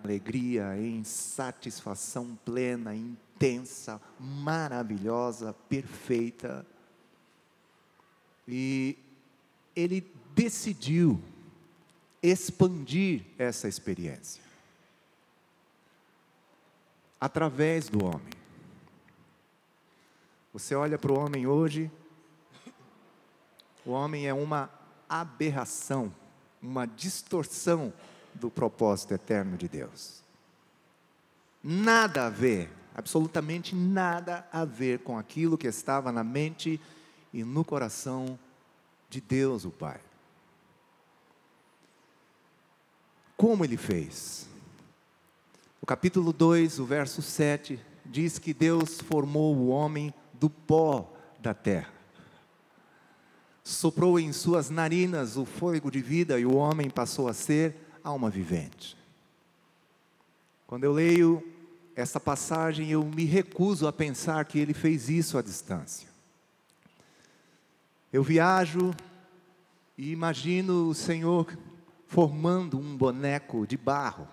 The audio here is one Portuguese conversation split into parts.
alegria, em satisfação plena, intensa, maravilhosa, perfeita. E ele decidiu expandir essa experiência através do homem. Você olha para o homem hoje, o homem é uma aberração, uma distorção do propósito eterno de Deus. Nada a ver, absolutamente nada a ver com aquilo que estava na mente e no coração de Deus, o Pai. Como ele fez? O capítulo 2, o verso 7, diz que Deus formou o homem do pó da terra. Soprou em suas narinas o fôlego de vida e o homem passou a ser alma vivente. Quando eu leio essa passagem, eu me recuso a pensar que ele fez isso à distância. Eu viajo e imagino o Senhor formando um boneco de barro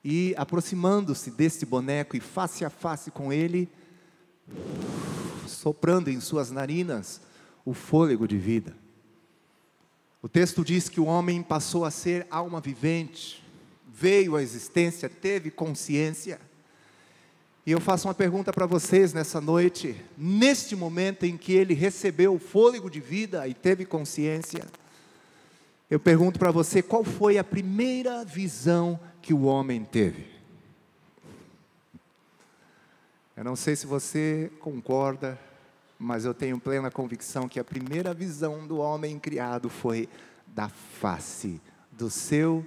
e aproximando-se deste boneco e face a face com ele, soprando em suas narinas o fôlego de vida. O texto diz que o homem passou a ser alma vivente, veio à existência, teve consciência. E eu faço uma pergunta para vocês nessa noite, neste momento em que ele recebeu o fôlego de vida e teve consciência, eu pergunto para você, qual foi a primeira visão que o homem teve? Eu não sei se você concorda, mas eu tenho plena convicção que a primeira visão do homem criado foi da face do seu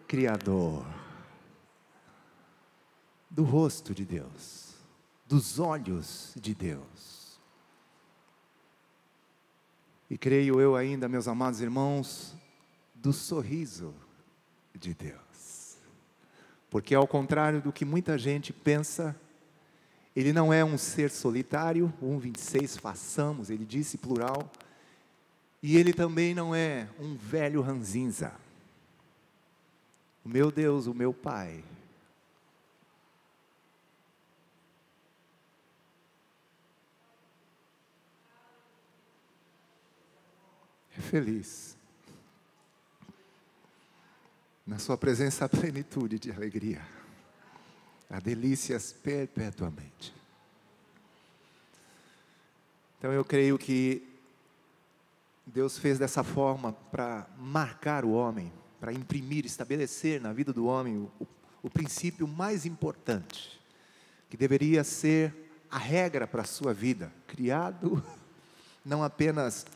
Criador, do rosto de Deus, dos olhos de Deus. E creio eu ainda, meus amados irmãos, do sorriso de Deus. Porque ao contrário do que muita gente pensa, ele não é um ser solitário, 1:26, façamos, ele disse plural, e ele também não é um velho ranzinza. O meu Deus, o meu Pai, é feliz. Na sua presença há plenitude de alegria, há delícias perpetuamente. Então eu creio que Deus fez dessa forma para marcar o homem, para imprimir, estabelecer na vida do homem o princípio mais importante, que deveria ser a regra para a sua vida, criado não apenas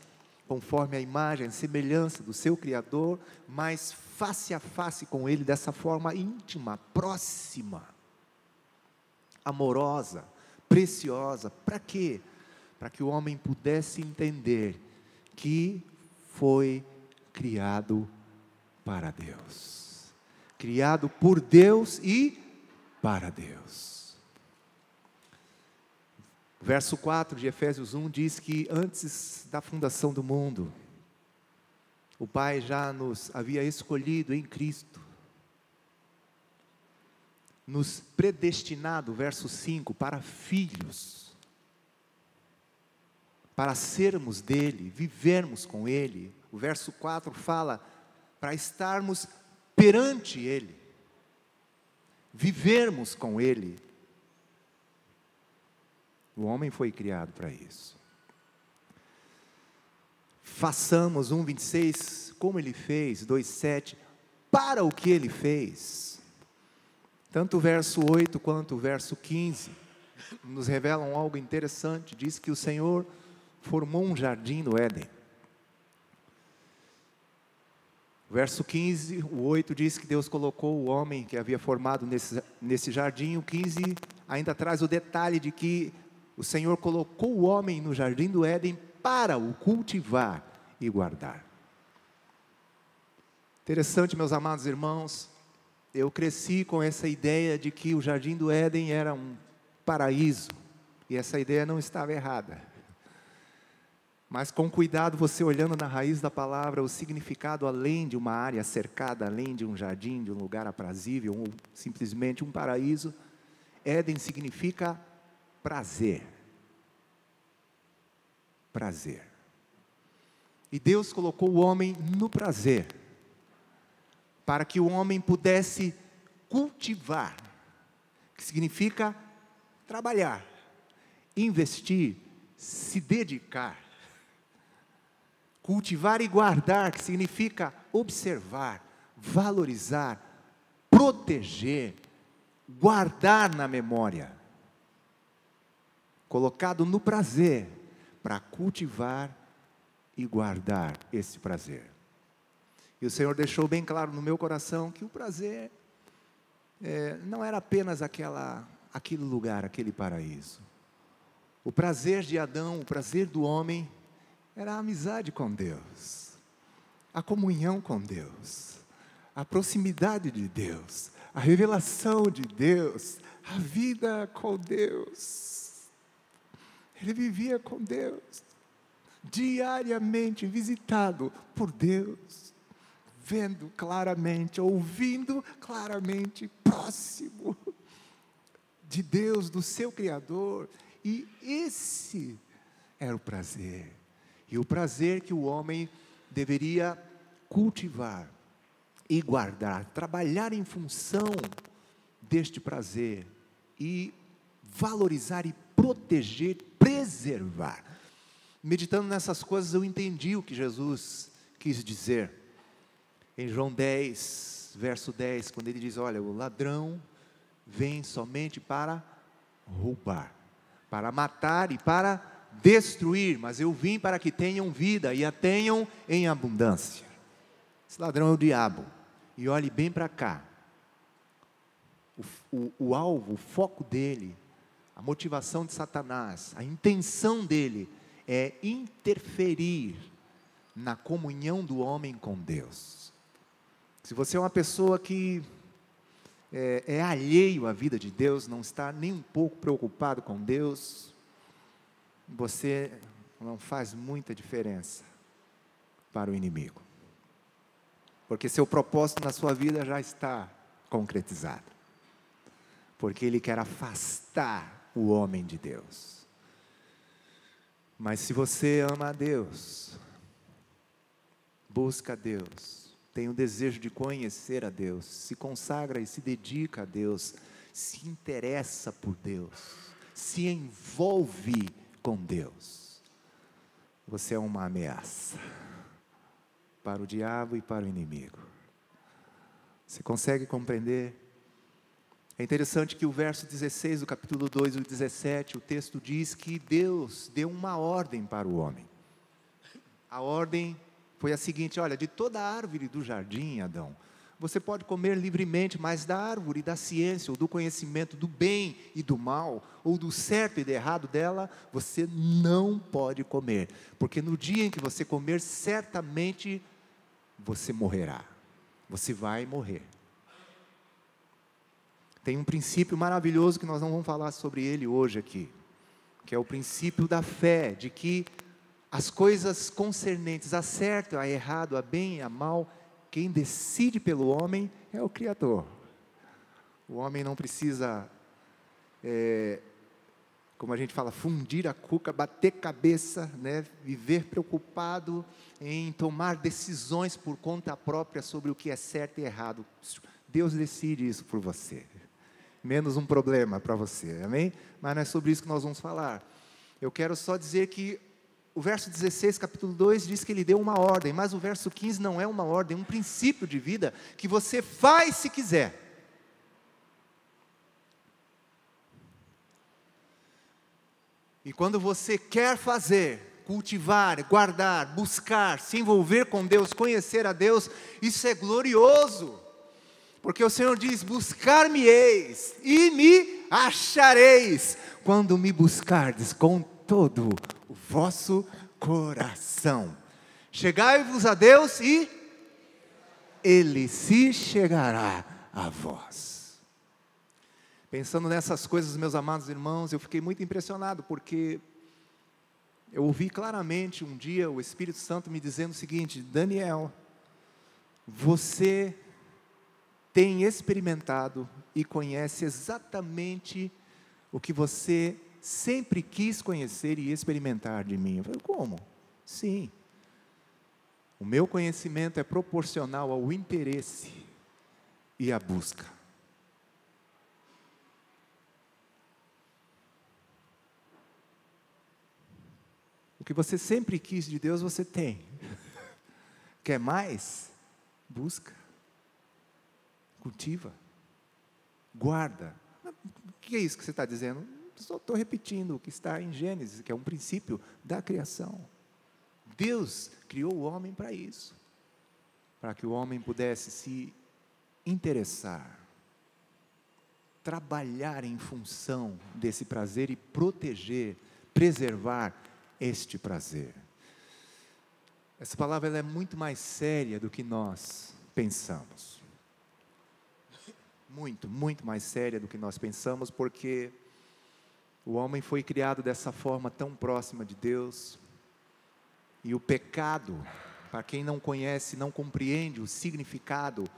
conforme a imagem, a semelhança do seu Criador, mas face a face com Ele, dessa forma íntima, próxima, amorosa, preciosa. Para quê? Para que o homem pudesse entender que foi criado para Deus, criado por Deus e para Deus. O verso 4 de Efésios 1 diz que antes da fundação do mundo, o Pai já nos havia escolhido em Cristo, nos predestinado, verso 5, para filhos, para sermos dele, vivermos com ele. O verso 4 fala para estarmos perante ele, vivermos com ele. O homem foi criado para isso. Façamos 1:26, como ele fez, 2:7, para o que ele fez. Tanto o verso 8 quanto o verso 15 nos revelam algo interessante. Diz que o Senhor formou um jardim no Éden. O verso 15, o 8 diz que Deus colocou o homem que havia formado nesse jardim. O 15 ainda traz o detalhe de que o Senhor colocou o homem no jardim do Éden para o cultivar e guardar. Interessante, meus amados irmãos, eu cresci com essa ideia de que o jardim do Éden era um paraíso, e essa ideia não estava errada. Mas com cuidado, você olhando na raiz da palavra, o significado além de uma área cercada, além de um jardim, de um lugar aprazível, ou simplesmente um paraíso, Éden significa prazer. Prazer. E Deus colocou o homem no prazer, para que o homem pudesse cultivar, que significa trabalhar, investir, se dedicar. Cultivar e guardar, que significa observar, valorizar, proteger, guardar na memória. Colocado no prazer, para cultivar e guardar esse prazer. E o Senhor deixou bem claro no meu coração que o prazer não era apenas aquele lugar, aquele paraíso. O prazer de Adão, o prazer do homem, era a amizade com Deus, a comunhão com Deus, a proximidade de Deus, a revelação de Deus, a vida com Deus. Ele vivia com Deus, diariamente visitado por Deus, vendo claramente, ouvindo claramente, próximo de Deus, do seu Criador. E esse era o prazer. E o prazer que o homem deveria cultivar e guardar, trabalhar em função deste prazer e valorizar e proteger, preservar. Meditando nessas coisas, eu entendi o que Jesus quis dizer. Em João 10, verso 10, quando ele diz, olha, o ladrão vem somente para roubar, para matar e para destruir, mas eu vim para que tenham vida e a tenham em abundância. Esse ladrão é o diabo. E olhe bem para cá. O alvo, o foco dele, a motivação de Satanás, a intenção dele é interferir na comunhão do homem com Deus. Se você é uma pessoa que é alheio à vida de Deus, não está nem um pouco preocupado com Deus, você não faz muita diferença para o inimigo. Porque seu propósito na sua vida já está concretizado. Porque ele quer afastar o homem de Deus. Mas se você ama a Deus, busca a Deus, tem o desejo de conhecer a Deus, se consagra e se dedica a Deus, se interessa por Deus, se envolve com Deus, você é uma ameaça para o diabo e para o inimigo. Você consegue compreender? É interessante que o verso 16 do capítulo 2 e o 17, o texto diz que Deus deu uma ordem para o homem. A ordem foi a seguinte, olha, de toda a árvore do jardim, Adão, você pode comer livremente, mas da árvore da ciência, ou do conhecimento do bem e do mal, ou do certo e do errado dela, você não pode comer, porque no dia em que você comer, certamente você morrerá, você vai morrer. Tem um princípio maravilhoso que nós não vamos falar sobre ele hoje aqui, que é o princípio da fé, de que as coisas concernentes a certo, a errado, a bem e a mal, quem decide pelo homem é o Criador. O homem não precisa, como a gente fala, fundir a cuca, bater cabeça, né? Viver preocupado em tomar decisões por conta própria sobre o que é certo e errado. Deus decide isso por você. Menos um problema para você, amém? Mas não é sobre isso que nós vamos falar. Eu quero só dizer que o verso 16, capítulo 2, diz que ele deu uma ordem, mas o verso 15 não é uma ordem, é um princípio de vida que você faz se quiser. E quando você quer fazer, cultivar, guardar, buscar, se envolver com Deus, conhecer a Deus, isso é glorioso. Porque o Senhor diz, buscar-me-eis e me achareis, quando me buscardes com todo o vosso coração. Chegai-vos a Deus e Ele se chegará a vós. Pensando nessas coisas, meus amados irmãos, eu fiquei muito impressionado, porque eu ouvi claramente um dia o Espírito Santo me dizendo o seguinte: Daniel, você tem experimentado e conhece exatamente o que você sempre quis conhecer e experimentar de mim. Eu falei, como? Sim. O meu conhecimento é proporcional ao interesse e à busca. O que você sempre quis de Deus, você tem. Quer mais? Busca. Cultiva. Guarda. O que é isso que você está dizendo? Só estou repetindo o que está em Gênesis, que é um princípio da criação. Deus criou o homem para isso. Para que o homem pudesse se interessar, trabalhar em função desse prazer e proteger, preservar este prazer. Essa palavra ela é muito mais séria do que nós pensamos. Muito, muito mais séria do que nós pensamos, porque o homem foi criado dessa forma tão próxima de Deus, e o pecado, para quem não conhece, não compreende o significado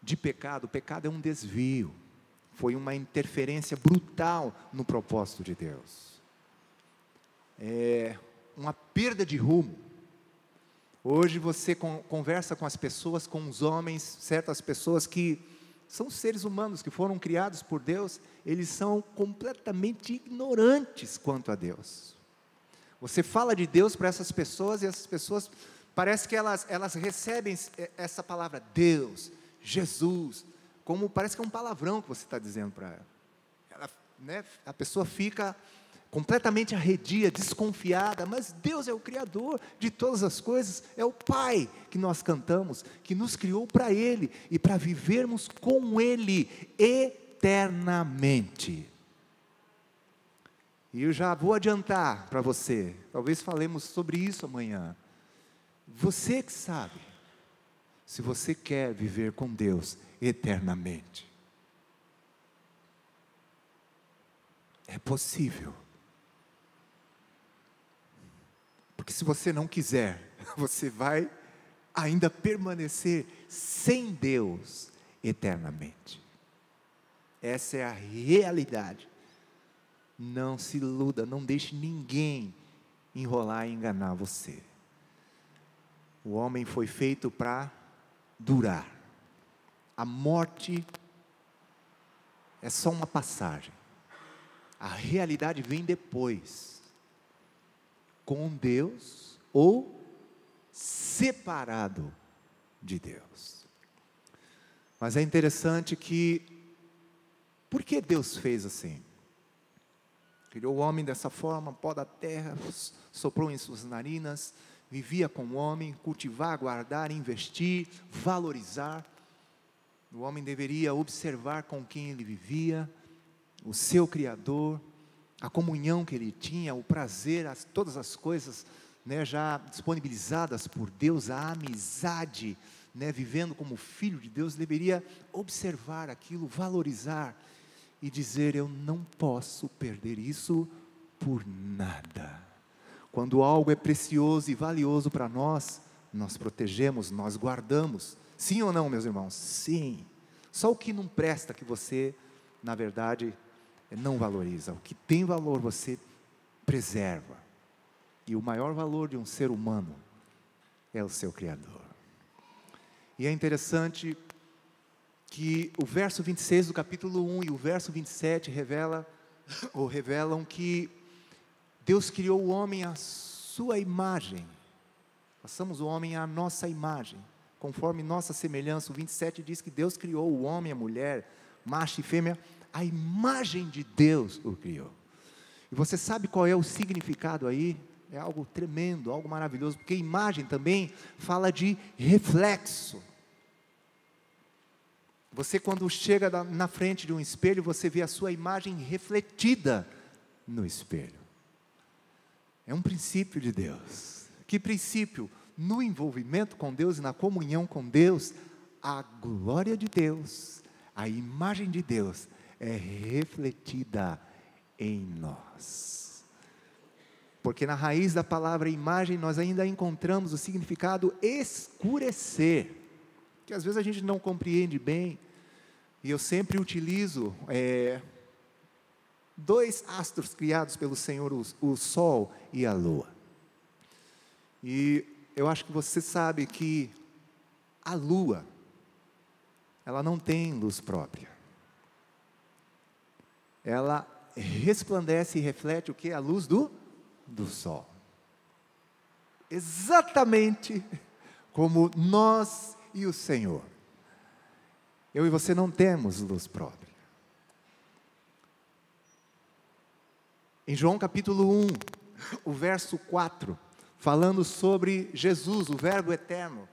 de pecado, o pecado é um desvio, foi uma interferência brutal no propósito de Deus, é uma perda de rumo. Hoje você conversa com as pessoas, com os homens, certas pessoas que são seres humanos, que foram criados por Deus, eles são completamente ignorantes quanto a Deus. Você fala de Deus para essas pessoas, e essas pessoas, parece que elas recebem essa palavra Deus, Jesus, como parece que é um palavrão que você está dizendo para ela. A pessoa fica completamente arredia, desconfiada, mas Deus é o Criador de todas as coisas, é o Pai que nós cantamos, que nos criou para Ele, e para vivermos com Ele eternamente. E eu já vou adiantar para você, talvez falemos sobre isso amanhã, você que sabe, se você quer viver com Deus eternamente. É possível. Porque se você não quiser, você vai ainda permanecer sem Deus eternamente. Essa é a realidade. Não se iluda, não deixe ninguém enrolar e enganar você. O homem foi feito para durar. A morte é só uma passagem. A realidade vem depois. Com Deus ou separado de Deus. Mas é interessante que, por que Deus fez assim? Criou o homem dessa forma, pó da terra, soprou em suas narinas, vivia com o homem, cultivar, guardar, investir, valorizar. O homem deveria observar com quem ele vivia, o seu Criador, a comunhão que ele tinha, o prazer, todas as coisas, já disponibilizadas por Deus, a amizade, vivendo como filho de Deus, deveria observar aquilo, valorizar e dizer: eu não posso perder isso por nada. Quando algo é precioso e valioso para nós, nós protegemos, nós guardamos. Sim ou não, meus irmãos? Sim. Só o que não presta que você, na verdade, não valoriza. O que tem valor você preserva. E o maior valor de um ser humano é o seu Criador. E é interessante que o verso 26 do capítulo 1 e o verso 27 revelam que Deus criou o homem à sua imagem. Façamos o homem à nossa imagem, conforme nossa semelhança. O 27 diz que Deus criou o homem e a mulher, macho e fêmea, a imagem de Deus o criou. E você sabe qual é o significado aí? É algo tremendo, algo maravilhoso, porque imagem também fala de reflexo. Você, quando chega na frente de um espelho, você vê a sua imagem refletida no espelho. É um princípio de Deus. Que princípio? No envolvimento com Deus e na comunhão com Deus, a glória de Deus, a imagem de Deus é refletida em nós. Porque na raiz da palavra imagem nós ainda encontramos o significado escurecer, que às vezes a gente não compreende bem, e eu sempre utilizo dois astros criados pelo Senhor, o Sol e a Lua. E eu acho que você sabe que a Lua, ela não tem luz própria. Ela resplandece e reflete o que? A luz do Sol. Exatamente como nós e o Senhor. Eu e você não temos luz própria. Em João capítulo 1, o verso 4, falando sobre Jesus, o Verbo eterno,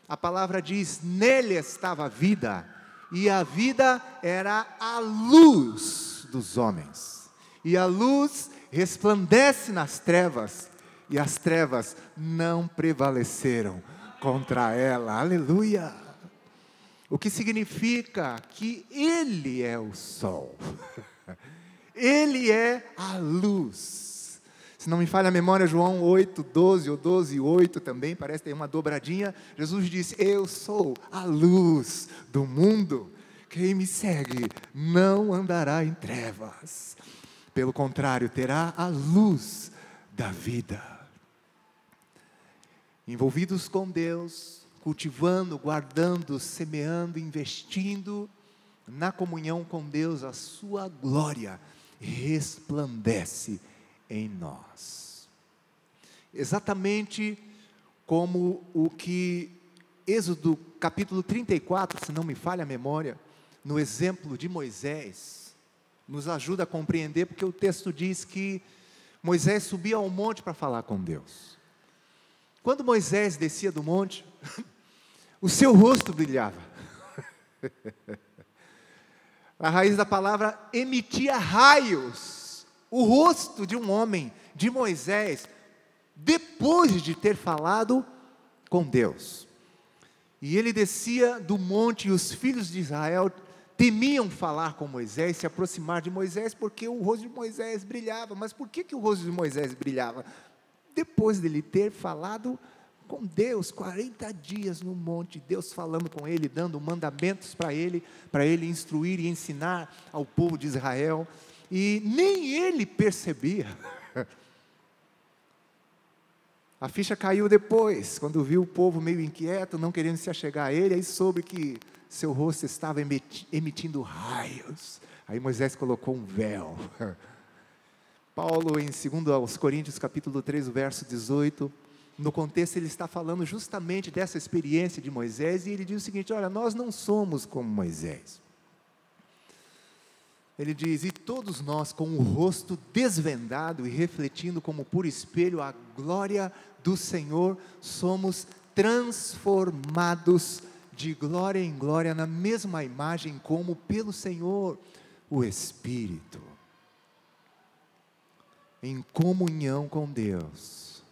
a palavra diz: nele estava a vida, e a vida era a luz dos homens. E a luz resplandece nas trevas, e as trevas não prevaleceram contra ela. Aleluia! O que significa que Ele é o sol. Ele é a luz. Se não me falha a memória, João 8:12 ou 12:8 também, parece ter uma dobradinha. Jesus disse: eu sou a luz do mundo. Quem me segue não andará em trevas. Pelo contrário, terá a luz da vida. Envolvidos com Deus, cultivando, guardando, semeando, investindo na comunhão com Deus, a sua glória resplandece em nós. Exatamente como o que Êxodo capítulo 34, se não me falha a memória, no exemplo de Moisés, nos ajuda a compreender, porque o texto diz que Moisés subia ao monte para falar com Deus. Quando Moisés descia do monte, o seu rosto brilhava. A raiz da palavra emitia raios. O rosto de um homem, de Moisés, depois de ter falado com Deus. E ele descia do monte, e os filhos de Israel temiam falar com Moisés, se aproximar de Moisés, porque o rosto de Moisés brilhava. Mas por que o rosto de Moisés brilhava? Depois dele ter falado com Deus, 40 dias no monte, Deus falando com ele, dando mandamentos para ele instruir e ensinar ao povo de Israel, e nem ele percebia. A ficha caiu depois, quando viu o povo meio inquieto, não querendo se achegar a ele, aí soube que seu rosto estava emitindo raios. Aí Moisés colocou um véu. Paulo, em 2 Coríntios capítulo 3, o verso 18, no contexto ele está falando justamente dessa experiência de Moisés, e ele diz o seguinte: olha, nós não somos como Moisés. Ele diz: e todos nós com o rosto desvendado e refletindo como por espelho a glória do Senhor, somos transformados de glória em glória na mesma imagem como pelo Senhor, o Espírito. Em comunhão com Deus,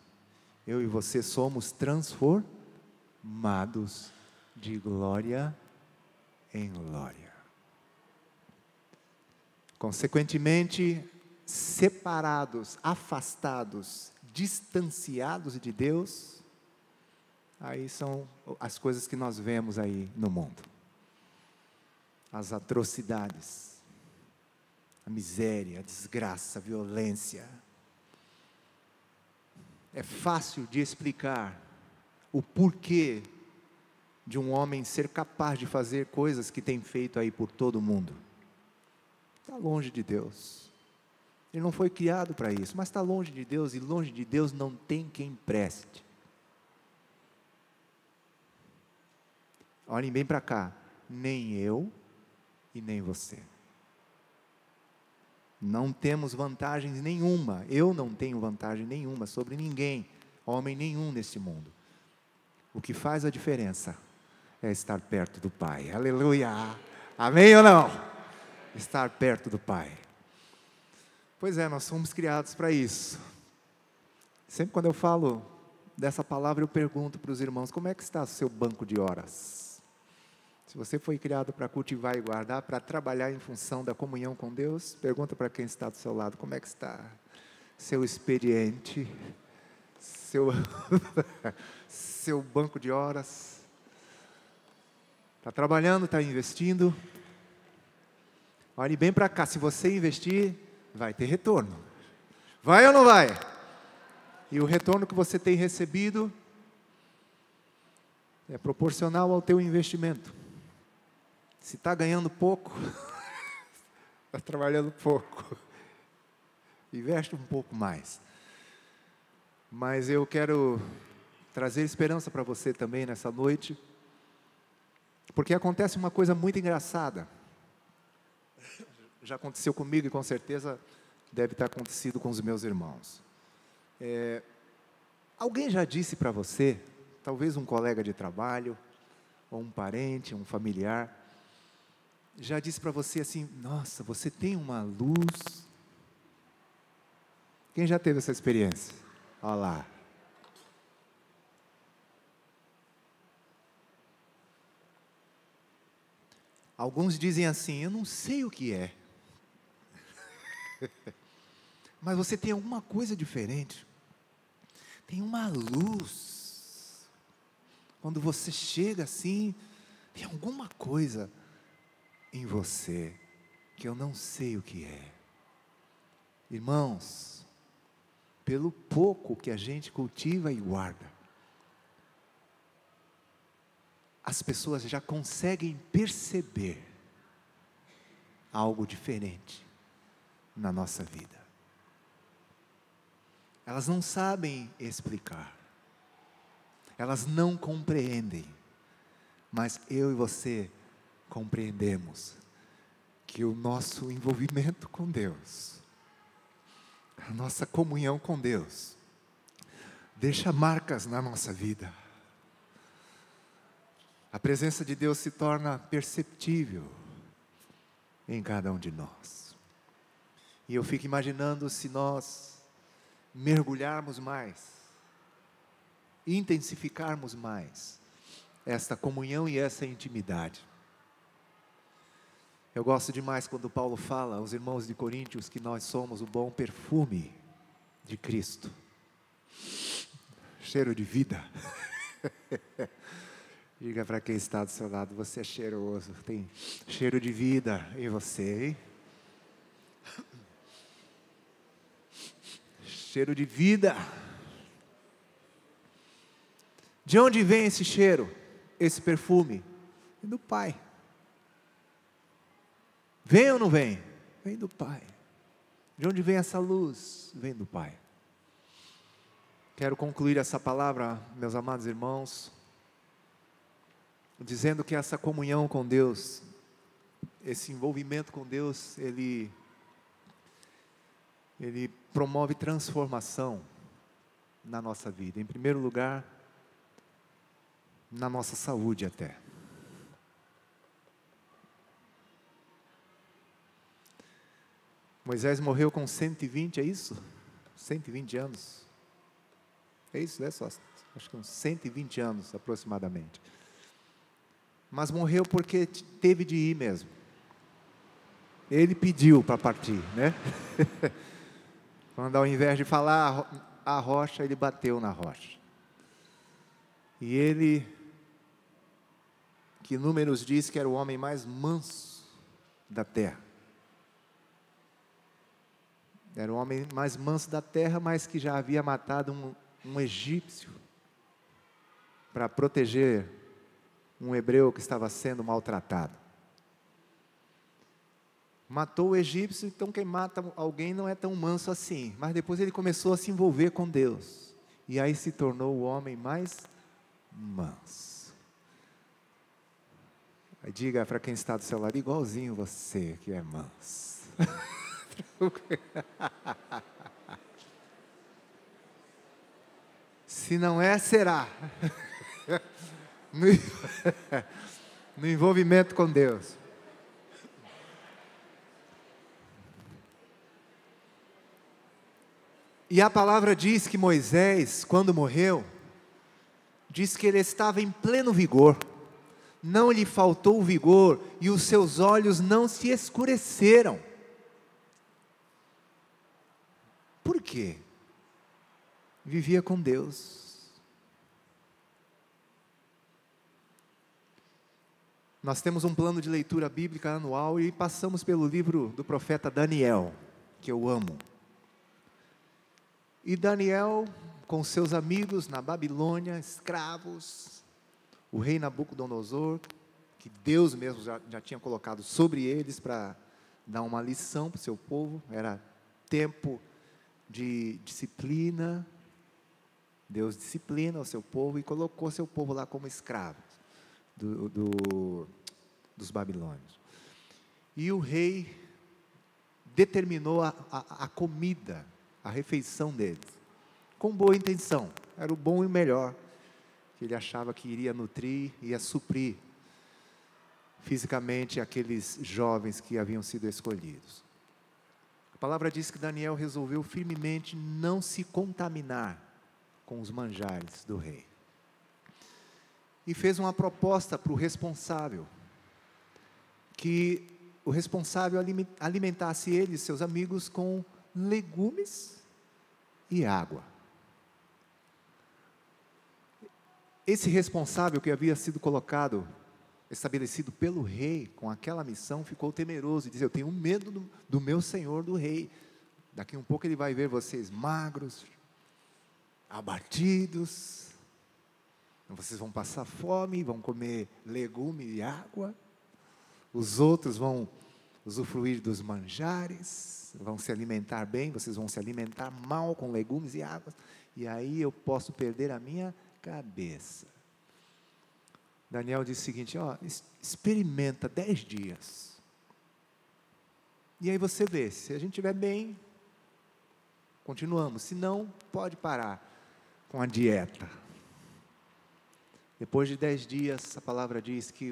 eu e você somos transformados de glória em glória. Consequentemente, separados, afastados, distanciados de Deus, aí são as coisas que nós vemos aí no mundo. As atrocidades, a miséria, a desgraça, a violência. É fácil de explicar o porquê de um homem ser capaz de fazer coisas que tem feito aí por todo o mundo. Está longe de Deus. Ele não foi criado para isso, mas está longe de Deus, e longe de Deus não tem quem preste. Olhem bem para cá, nem eu e nem você. Não temos vantagem nenhuma, eu não tenho vantagem nenhuma sobre ninguém, homem nenhum neste mundo. O que faz a diferença é estar perto do Pai. Aleluia! Amém ou não? Estar perto do Pai. Pois é, nós fomos criados para isso. Sempre quando eu falo dessa palavra, eu pergunto para os irmãos: como é que está o seu banco de horas? Se você foi criado para cultivar e guardar, para trabalhar em função da comunhão com Deus, pergunta para quem está do seu lado: como é que está? seu expediente, seu, seu banco de horas. Está trabalhando, está investindo. Olhe bem para cá, se você investir, vai ter retorno. Vai ou não vai? E o retorno que você tem recebido é proporcional ao teu investimento. Se está ganhando pouco, está trabalhando pouco. Investe um pouco mais. Mas eu quero trazer esperança para você também nessa noite, porque acontece uma coisa muito engraçada. Já aconteceu comigo e com certeza deve ter acontecido com os meus irmãos. Alguém já disse para você, talvez um colega de trabalho, ou um parente, um familiar, já disse para você assim: nossa, você tem uma luz. Quem já teve essa experiência? Olha lá. Alguns dizem assim: eu não sei o que é. Mas você tem alguma coisa diferente. Tem uma luz. Quando você chega assim, tem alguma coisa em você que eu não sei o que é. Irmãos, pelo pouco que a gente cultiva e guarda, as pessoas já conseguem perceber algo diferente na nossa vida. Elas não sabem explicar, elas não compreendem, mas eu e você compreendemos que o nosso envolvimento com Deus, a nossa comunhão com Deus, deixa marcas na nossa vida. A presença de Deus se torna perceptível em cada um de nós. E eu fico imaginando se nós mergulharmos mais, intensificarmos mais esta comunhão e essa intimidade. Eu gosto demais quando Paulo fala aos irmãos de Coríntios que nós somos o bom perfume de Cristo. Cheiro de vida. Diga para quem está do seu lado: você é cheiroso, tem cheiro de vida em você, hein? Cheiro de vida. De onde vem esse cheiro, esse perfume? Vem do Pai. Vem ou não vem? Vem do Pai. De onde vem essa luz? Vem do Pai. Quero concluir essa palavra, meus amados irmãos, dizendo que essa comunhão com Deus, esse envolvimento com Deus, ele promove transformação na nossa vida. Em primeiro lugar, na nossa saúde até. Moisés morreu com 120, é isso? 120 anos. É isso, só, acho que uns 120 anos aproximadamente. Mas morreu porque teve de ir mesmo. Ele pediu para partir, né? Quando ao invés de falar a rocha, ele bateu na rocha. E ele, que Números diz que era o homem mais manso da terra. Era o homem mais manso da terra, mas que já havia matado um egípcio para proteger um hebreu que estava sendo maltratado. Matou o egípcio, então quem mata alguém não é tão manso assim. Mas depois ele começou a se envolver com Deus. E aí se tornou o homem mais manso. Aí diga para quem está do seu lado: igualzinho você que é manso. Se não é, será. No envolvimento com Deus. E a palavra diz que Moisés, quando morreu, diz que ele estava em pleno vigor, não lhe faltou vigor e os seus olhos não se escureceram. Por quê? Vivia com Deus. Nós temos um plano de leitura bíblica anual e passamos pelo livro do profeta Daniel, que eu amo. E Daniel, com seus amigos na Babilônia, escravos, o rei Nabucodonosor, que Deus mesmo já tinha colocado sobre eles para dar uma lição para o seu povo, era tempo de disciplina. Deus disciplina o seu povo e colocou seu povo lá como escravos dos babilônios. E o rei determinou a comida, a refeição deles, com boa intenção, era o bom e o melhor, que ele achava que iria nutrir, ia suprir fisicamente aqueles jovens que haviam sido escolhidos. A palavra diz que Daniel resolveu firmemente não se contaminar com os manjares do rei. E fez uma proposta para o responsável, que o responsável alimentasse ele e seus amigos com legumes e água. Esse responsável que havia sido estabelecido pelo rei com aquela missão, ficou temeroso e disse: eu tenho medo do meu senhor, do rei. Daqui um pouco ele vai ver vocês magros, abatidos, vocês vão passar fome, vão comer legume e água, os outros vão usufruir dos manjares, vão se alimentar bem, vocês vão se alimentar mal com legumes e águas, e aí eu posso perder a minha cabeça. Daniel disse o seguinte: experimenta 10 dias, e aí você vê, se a gente estiver bem, continuamos, se não, pode parar com a dieta. Depois de 10 dias, a palavra diz que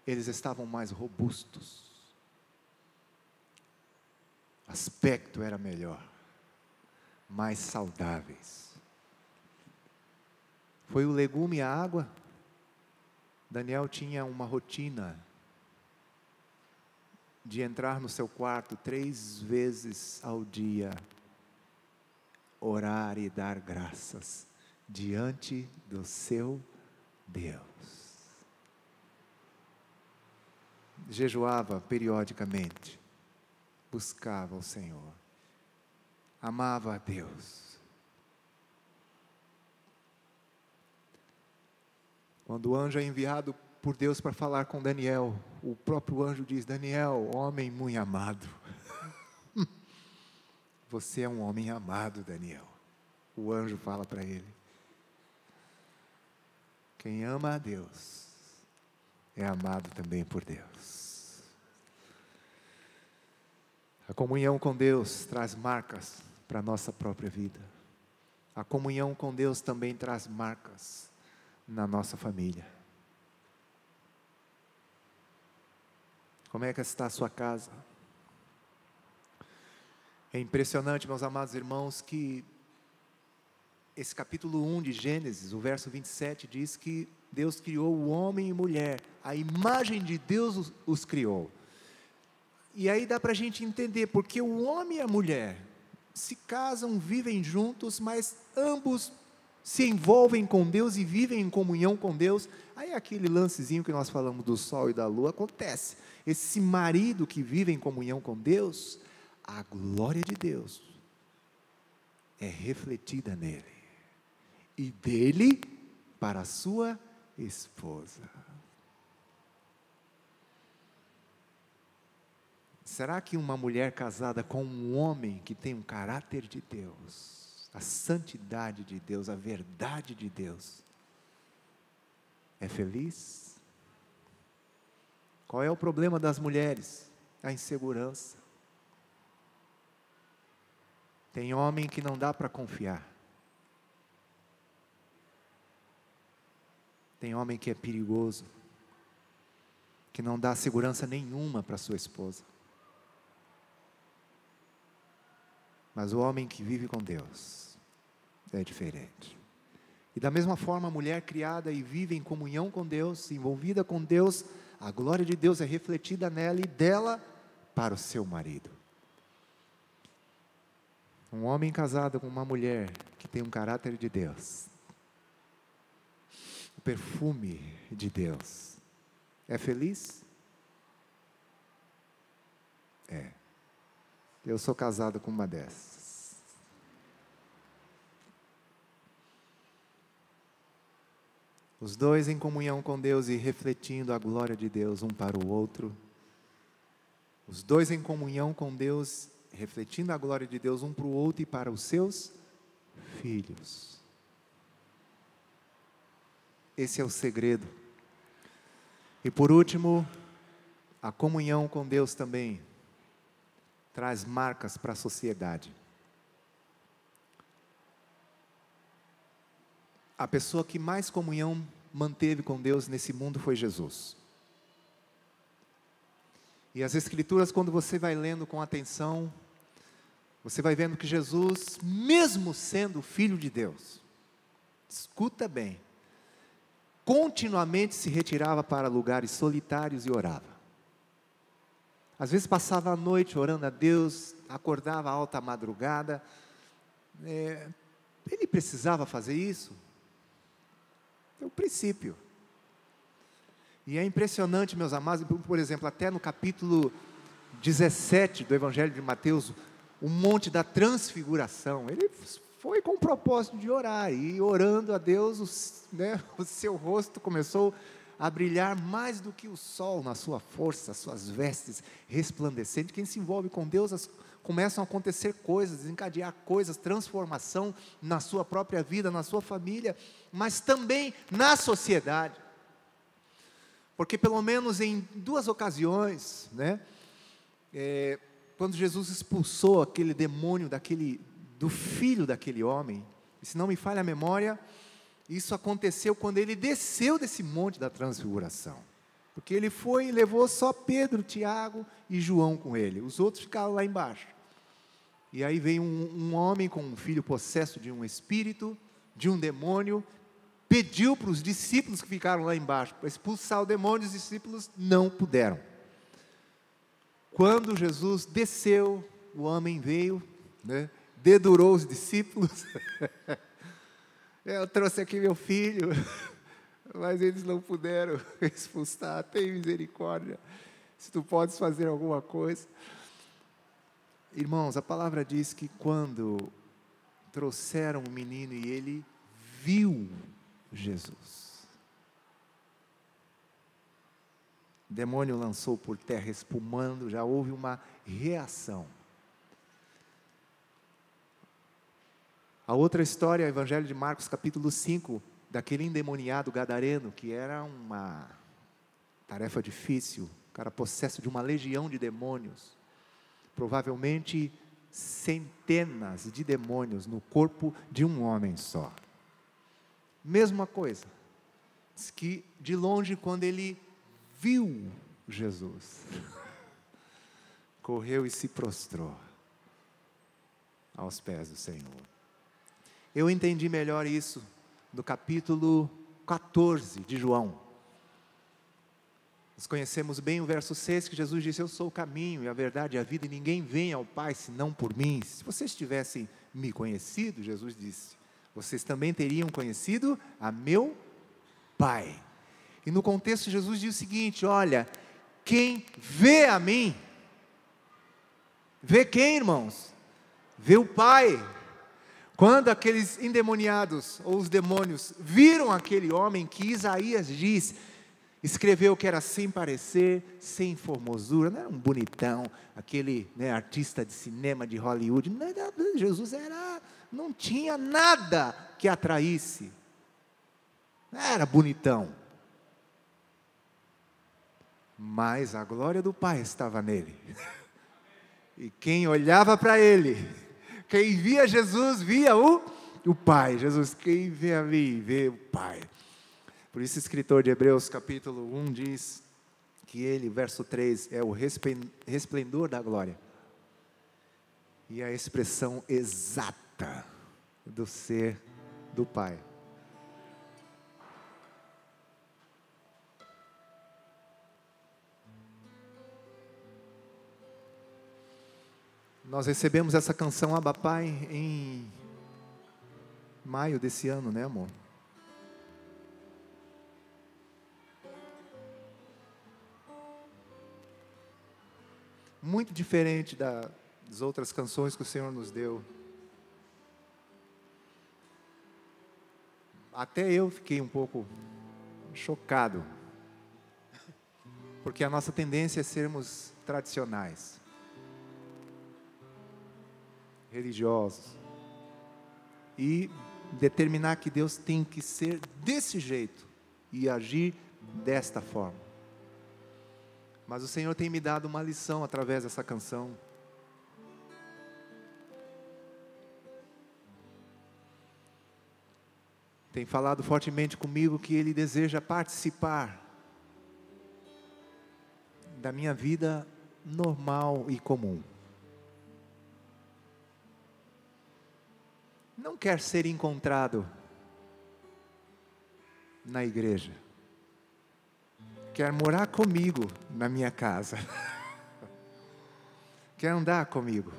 eles estavam mais robustos, aspecto era melhor, mais saudáveis. Foi o legume e a água. Daniel tinha uma rotina de entrar no seu quarto 3 vezes ao dia, orar e dar graças diante do seu Deus. Jejuava periodicamente, buscava o Senhor, amava a Deus. Quando o anjo é enviado por Deus para falar com Daniel, o próprio anjo diz: Daniel, homem muito amado. Você é um homem amado, Daniel. O anjo fala para ele. Quem ama a Deus é amado também por Deus. A comunhão com Deus traz marcas para a nossa própria vida. A comunhão com Deus também traz marcas na nossa família. Como é que está a sua casa? É impressionante, meus amados irmãos, que esse capítulo 1 de Gênesis, o verso 27, diz que Deus criou o homem e mulher, a imagem de Deus os criou. E aí dá para a gente entender, porque o homem e a mulher se casam, vivem juntos, mas ambos se envolvem com Deus e vivem em comunhão com Deus. Aí aquele lancezinho que nós falamos do sol e da lua acontece. Esse marido que vive em comunhão com Deus, a glória de Deus é refletida nele, e dele para a sua esposa. Será que uma mulher casada com um homem que tem um caráter de Deus, a santidade de Deus, a verdade de Deus, é feliz? Qual é o problema das mulheres? A insegurança. Tem homem que não dá para confiar. Tem homem que é perigoso, que não dá segurança nenhuma para sua esposa. Mas o homem que vive com Deus é diferente. E da mesma forma, a mulher criada e vive em comunhão com Deus, envolvida com Deus, a glória de Deus é refletida nela e dela para o seu marido. Um homem casado com uma mulher que tem um caráter de Deus, o perfume de Deus, é feliz? É. Eu sou casado com uma dessas. Os dois em comunhão com Deus e refletindo a glória de Deus um para o outro. Os dois em comunhão com Deus, refletindo a glória de Deus um para o outro e para os seus filhos. Esse é o segredo. E por último, a comunhão com Deus também traz marcas para a sociedade. A pessoa que mais comunhão manteve com Deus nesse mundo foi Jesus. E as Escrituras, quando você vai lendo com atenção, você vai vendo que Jesus, mesmo sendo Filho de Deus, escuta bem, continuamente se retirava para lugares solitários e orava. Às vezes passava a noite orando a Deus, acordava à alta madrugada. Ele precisava fazer isso? É o princípio. E é impressionante, meus amados, por exemplo, até no capítulo 17 do Evangelho de Mateus, o Monte da Transfiguração, ele foi com o propósito de orar, e orando a Deus, o seu rosto começou a brilhar mais do que o sol na sua força, as suas vestes resplandecentes. Quem se envolve com Deus, começam a acontecer coisas, desencadear coisas, transformação na sua própria vida, na sua família, mas também na sociedade. Porque pelo menos em 2 ocasiões, quando Jesus expulsou aquele demônio do filho daquele homem, e se não me falha a memória, isso aconteceu quando ele desceu desse monte da transfiguração. Porque ele foi e levou só Pedro, Tiago e João com ele. Os outros ficaram lá embaixo. E aí veio um homem com um filho possesso de um espírito, de um demônio, pediu para os discípulos que ficaram lá embaixo para expulsar o demônio, os discípulos não puderam. Quando Jesus desceu, o homem veio, dedurou os discípulos. Eu trouxe aqui meu filho, mas eles não puderam expulsar. Tem misericórdia, se tu podes fazer alguma coisa. Irmãos, a palavra diz que quando trouxeram o menino e ele viu Jesus, o demônio lançou por terra espumando, já houve uma reação. A outra história, o Evangelho de Marcos, capítulo 5, daquele endemoniado gadareno, que era uma tarefa difícil, o cara possesso de uma legião de demônios, provavelmente centenas de demônios no corpo de um homem só. Mesma coisa, diz que de longe, quando ele viu Jesus, correu e se prostrou aos pés do Senhor. Eu entendi melhor isso no capítulo 14 de João. Nós conhecemos bem o verso 6, que Jesus disse: eu sou o caminho e a verdade e a vida, e ninguém vem ao Pai senão por mim. Se vocês tivessem me conhecido, Jesus disse, vocês também teriam conhecido a meu Pai. E no contexto, Jesus diz o seguinte: olha, quem vê a mim, vê quem, irmãos? Vê o Pai. Quando aqueles endemoniados, ou os demônios, viram aquele homem que Isaías escreveu que era sem parecer, sem formosura, não era um bonitão, aquele artista de cinema de Hollywood, Jesus não tinha nada que atraísse, não era bonitão, mas a glória do Pai estava nele, e quem olhava para ele, quem via Jesus, via o Pai. Jesus, quem vê a mim, vê o Pai. Por isso o escritor de Hebreus capítulo 1 diz que ele, verso 3, é o resplendor da glória e a expressão exata do ser do Pai. Nós recebemos essa canção Abba Pai em maio desse ano, né, amor? Muito diferente das outras canções que o Senhor nos deu. Até eu fiquei um pouco chocado, porque a nossa tendência é sermos tradicionais, religiosos, e determinar que Deus tem que ser desse jeito e agir desta forma. Mas o Senhor tem me dado uma lição através dessa canção. Tem falado fortemente comigo que Ele deseja participar da minha vida normal e comum. Não quer ser encontrado na igreja. Quer morar comigo na minha casa. Quer andar comigo.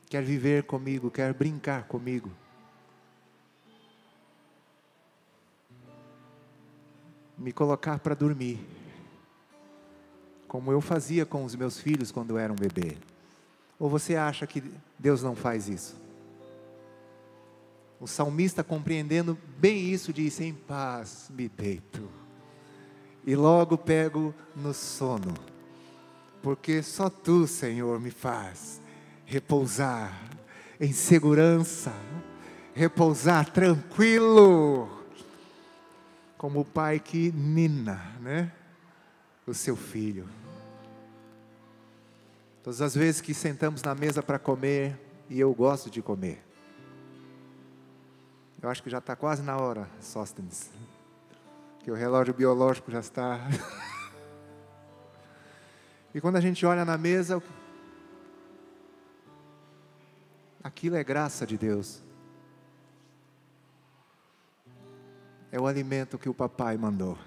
Quer viver comigo, quer brincar comigo. Me colocar para dormir, como eu fazia com os meus filhos quando eu era um bebê. Ou você acha que Deus não faz isso? O salmista, compreendendo bem isso, disse: em paz me deito e logo pego no sono, porque só Tu, Senhor, me faz repousar em segurança, repousar tranquilo, como o pai que nina, né, o seu filho. Todas as vezes que sentamos na mesa para comer, e eu gosto de comer, eu acho que já está quase na hora, Sóstenes, que o relógio biológico já está. E quando a gente olha na mesa, aquilo é graça de Deus. É o alimento que o papai mandou.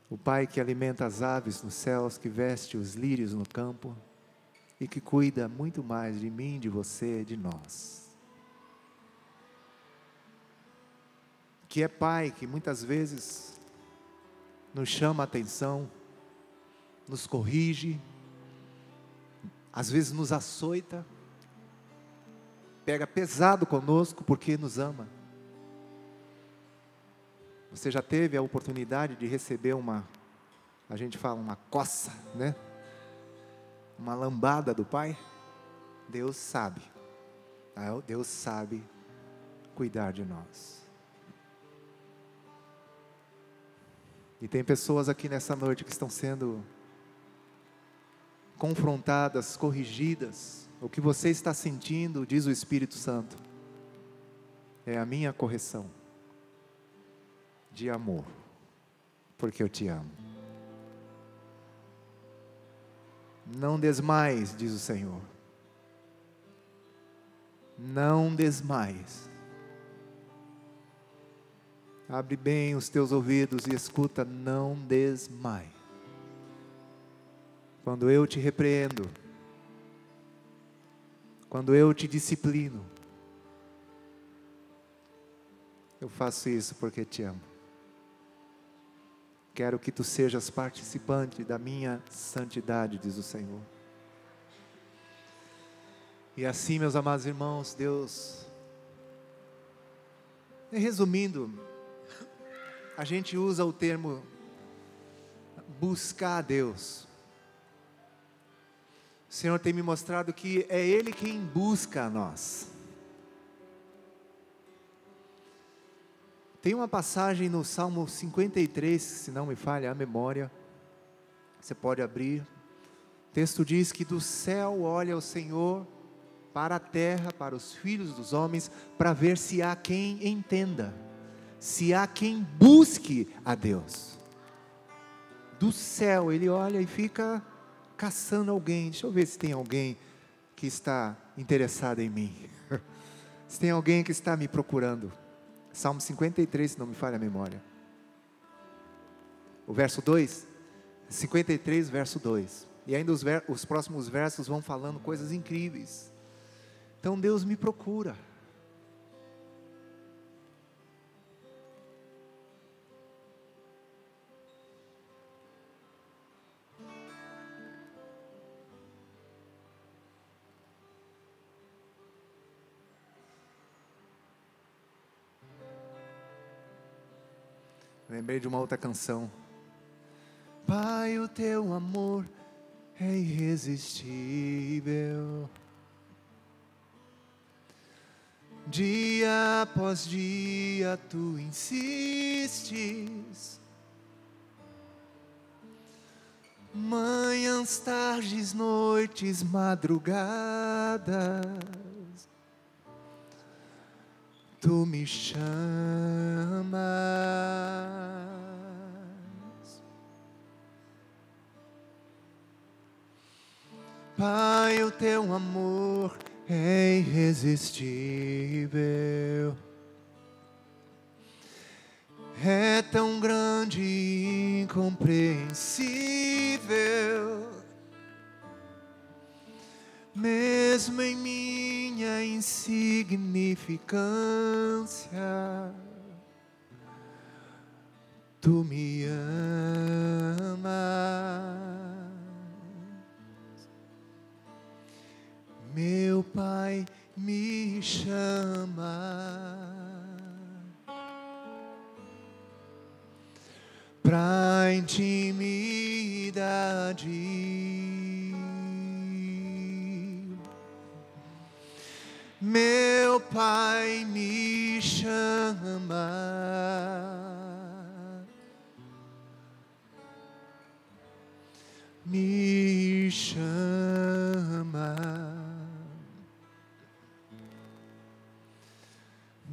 O Pai que alimenta as aves nos céus, que veste os lírios no campo e que cuida muito mais de mim, de você, de nós. Que é Pai que muitas vezes nos chama a atenção, nos corrige, às vezes nos açoita, pega pesado conosco porque nos ama. Você já teve a oportunidade de receber a gente fala uma coça, né? Uma lambada do Pai? Deus sabe. Deus sabe cuidar de nós. E tem pessoas aqui nessa noite que estão sendo confrontadas, corrigidas. O que você está sentindo, diz o Espírito Santo, é a minha correção de amor, porque eu te amo. Não desmaies, diz o Senhor. Não desmaies. Abre bem os teus ouvidos e escuta, não desmaie. Quando eu te repreendo, quando eu te disciplino, eu faço isso porque te amo. Quero que tu sejas participante da minha santidade, diz o Senhor. E assim, meus amados irmãos, Deus, resumindo, a gente usa o termo buscar a Deus. O Senhor tem me mostrado que é Ele quem busca a nós. Tem uma passagem no Salmo 53, se não me falha a memória, você pode abrir. O texto diz que do céu olha o Senhor para a terra, para os filhos dos homens, para ver se há quem entenda, se há quem busque a Deus. Do céu Ele olha e fica caçando alguém. Deixa eu ver se tem alguém que está interessado em mim. Se tem alguém que está me procurando. Salmo 53, se não me falha a memória. O verso 2: 53, verso 2. E ainda os próximos versos vão falando coisas incríveis. Então Deus me procura. Lembrei de uma outra canção. Pai, o teu amor é irresistível. Dia após dia tu insistes. Manhãs, tardes, noites, madrugadas, tu me chamas. Pai, o teu amor é irresistível. É tão grande e incompreensível. Mesmo em minha insignificância, tu me amas. Meu Pai me chama pra intimidade. Meu Pai me chama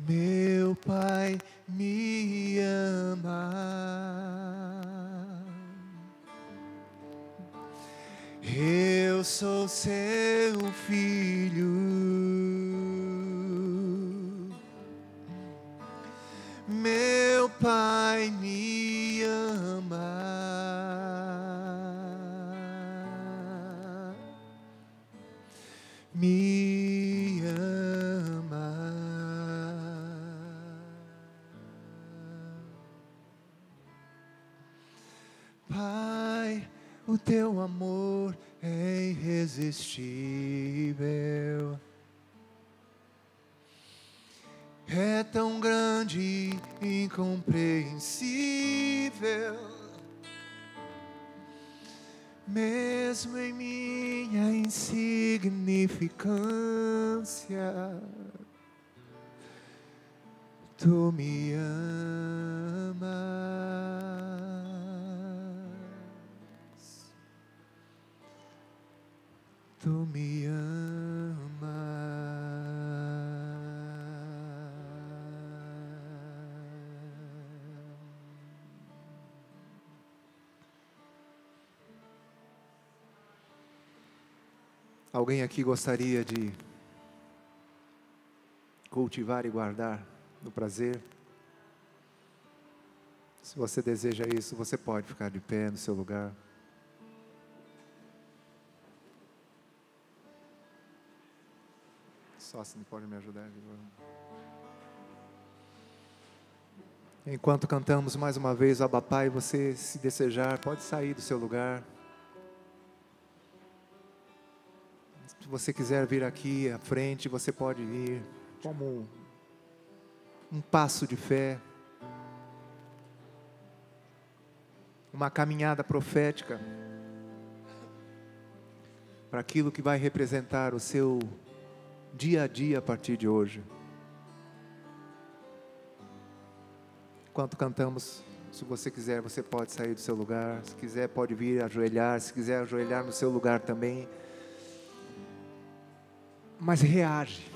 Meu Pai me ama. Eu sou seu filho. Meu Pai me ama. Me ama. Pai, o teu amor é irresistível. É tão grande e incompreensível. Mesmo em minha insignificância, tu me amas. Tu me amas. Alguém aqui gostaria de cultivar e guardar no prazer? Se você deseja isso, você pode ficar de pé no seu lugar. Só se pode me ajudar. Enquanto cantamos mais uma vez o Abba Pai, você, se desejar, pode sair do seu lugar. Se você quiser vir aqui à frente, você pode vir como um passo de fé, uma caminhada profética para aquilo que vai representar o seu dia a dia a partir de hoje. Enquanto cantamos, se você quiser, você pode sair do seu lugar. Se quiser, pode vir ajoelhar. Se quiser ajoelhar no seu lugar também. Mas reage.